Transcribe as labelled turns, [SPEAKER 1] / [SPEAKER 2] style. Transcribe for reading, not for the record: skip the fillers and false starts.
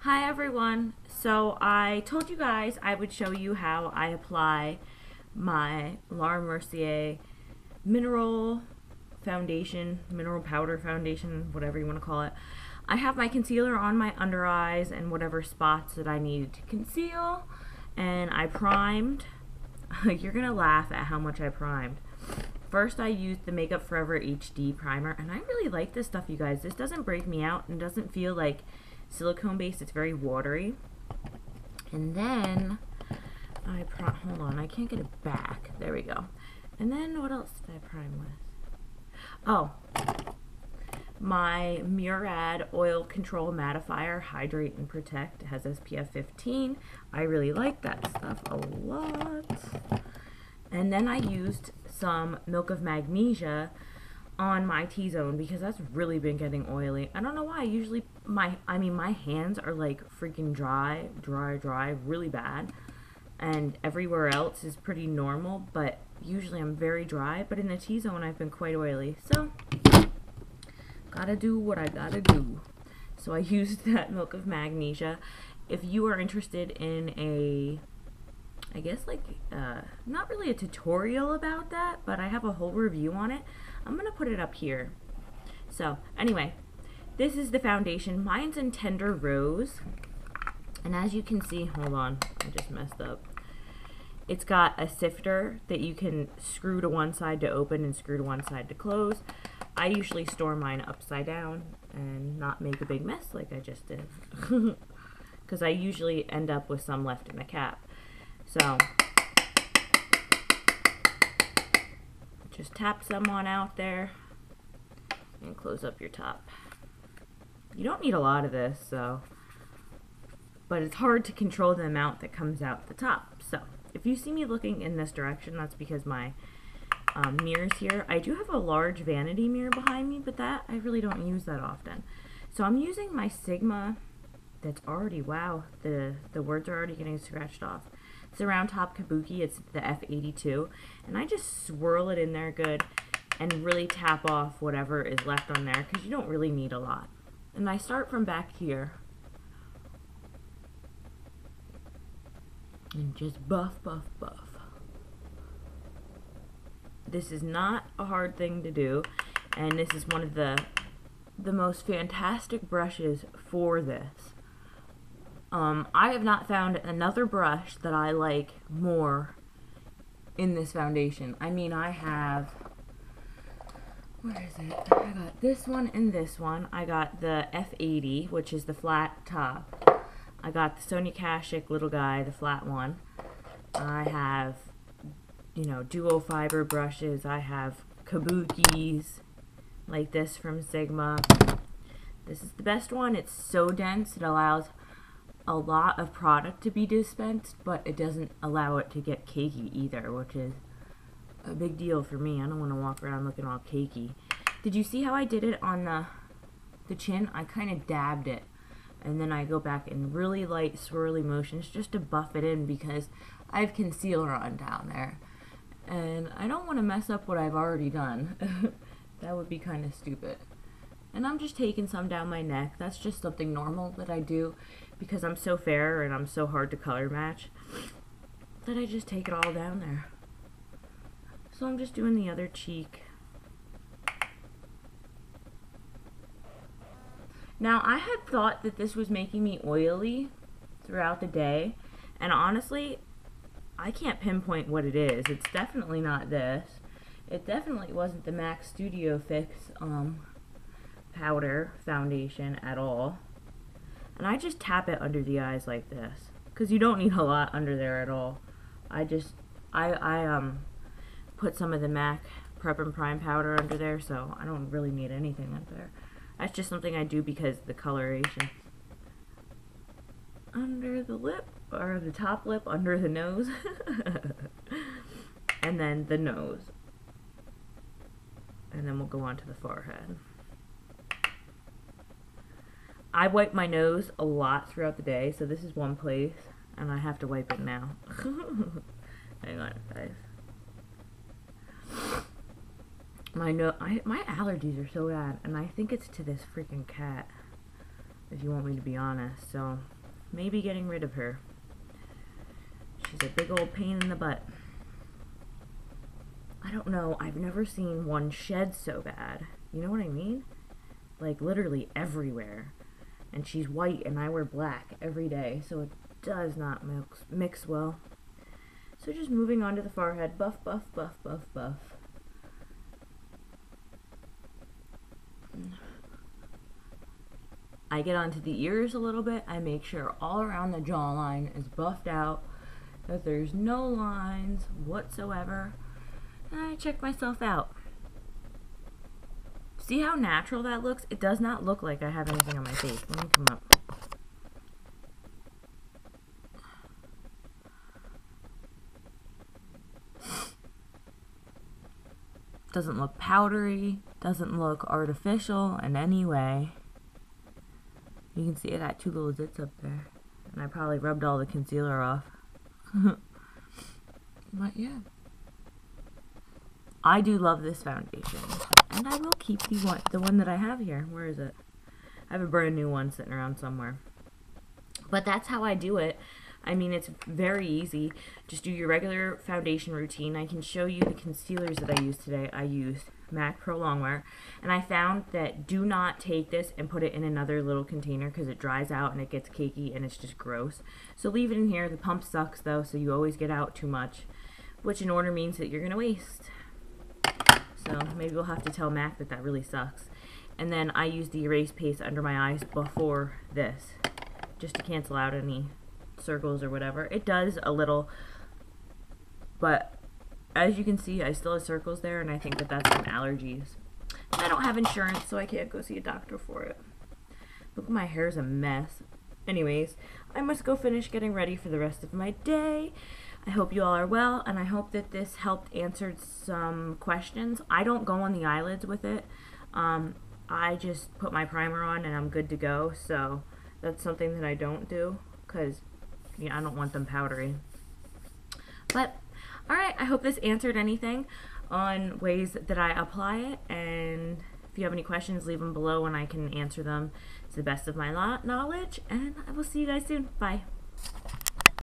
[SPEAKER 1] Hi everyone. So I told you guys I would show you how I apply my Mercier mineral foundation, mineral powder foundation, whatever you want to call it. I have my concealer on my under eyes and whatever spots that I needed to conceal, and I primed. You're gonna laugh at how much I primed. First I used the Makeup Forever HD primer, and I really like this stuff, you guys. This doesn't break me out and doesn't feel like silicone based. It's very watery. And then hold on, I can't get it back. There we go. And then what else did I prime with? Oh, my Murad Oil Control Mattifier Hydrate and Protect. It has SPF 15. I really like that stuff a lot. And then I used some Milk of Magnesia on my T-zone because that's really been getting oily. I don't know why. Usually my hands are like freaking dry, really bad. And everywhere else is pretty normal, but usually I'm very dry. But in the T-zone I've been quite oily. So, gotta do what I gotta do. So I used that Milk of Magnesia. If you are interested in a, I guess like, not really a tutorial about that, but I have a whole review on it. I'm gonna put it up here. So anyway, this is the foundation. Mine's in Tender Rose, and as you can see, hold on, I just messed up. It's got a sifter that you can screw to one side to open and screw to one side to close. I usually store mine upside down and not make a big mess like I just did, because I usually end up with some left in the cap. So just tap some on out there and close up your top. You don't need a lot of this, so, but it's hard to control the amount that comes out the top. So if you see me looking in this direction, that's because my mirror's here. I do have a large vanity mirror behind me, but that I really don't use that often. So I'm using my Sigma that's already, wow, the words are already getting scratched off. It's a round top kabuki. It's the F82, and I just swirl it in there good and really tap off whatever is left on there, because you don't really need a lot. And I start from back here and just buff. This is not a hard thing to do, and this is one of the most fantastic brushes for this. I have not found another brush that I like more in this foundation. I mean, I have, where is it? I got this one and this one. I got the F80, which is the flat top. I got the Sonia Kashuk little guy, the flat one. I have, you know, duo fiber brushes. I have kabukis like this from Sigma. This is the best one. It's so dense, it allows a lot of product to be dispensed, but it doesn't allow it to get cakey either, which is a big deal for me. I don't want to walk around looking all cakey. Did you see how I did it on the chin? I kind of dabbed it, and then I go back in really light swirly motions just to buff it in, because I have concealer on down there, and I don't want to mess up what I've already done. That would be kind of stupid. And I'm just taking some down my neck. That's just something normal that I do because I'm so fair and I'm so hard to color match that I just take it all down there. So I'm just doing the other cheek. Now, I had thought that this was making me oily throughout the day, and honestly, I can't pinpoint what it is. It's definitely not this. It definitely wasn't the MAC Studio Fix powder foundation at all. And I just tap it under the eyes like this, because you don't need a lot under there at all. I put some of the MAC Prep and Prime powder under there, so I don't really need anything under there. That's just something I do because the coloration. Under the lip, or the top lip, under the nose. And then the nose. And then we'll go on to the forehead. I wipe my nose a lot throughout the day, so this is one place, and I have to wipe it now. Hang on, guys. My allergies are so bad, and I think it's to this freaking cat. if you want me to be honest. So maybe getting rid of her. She's a big old pain in the butt. I don't know, I've never seen one shed so bad. You know what I mean? Like literally everywhere. And she's white and I wear black every day, so it does not mix well. So just moving on to the forehead. Buff, buff, buff, buff, buff. I get onto the ears a little bit. I make sure all around the jawline is buffed out, that there's no lines whatsoever. And I check myself out. See how natural that looks? It does not look like I have anything on my face. Let me come up. Doesn't look powdery, doesn't look artificial in any way. You can see I got two little zits up there. And I probably rubbed all the concealer off. But yeah. I do love this foundation. And I will keep the one that I have here. Where is it? I have a brand new one sitting around somewhere. But that's how I do it. I mean, it's very easy. Just do your regular foundation routine. I can show you the concealers that I used today. I used MAC Pro Longwear. And I found that do not take this and put it in another little container because it dries out and it gets cakey and it's just gross. So leave it in here. The pump sucks though, so you always get out too much, which in order means that you're going to waste. So maybe we'll have to tell MAC that that really sucks. And then I use the erase paste under my eyes before this, just to cancel out any circles or whatever. It does a little, but as you can see, I still have circles there, and I think that that's from allergies. I don't have insurance, so I can't go see a doctor for it. Look, my hair's a mess. Anyways, I must go finish getting ready for the rest of my day. I hope you all are well, and I hope that this helped answer some questions. I don't go on the eyelids with it. I just put my primer on and I'm good to go, so that's something that I don't do because I don't want them powdery. But alright, I hope this answered anything on ways that I apply it, and if you have any questions, leave them below and I can answer them to the best of my knowledge, and I will see you guys soon. Bye.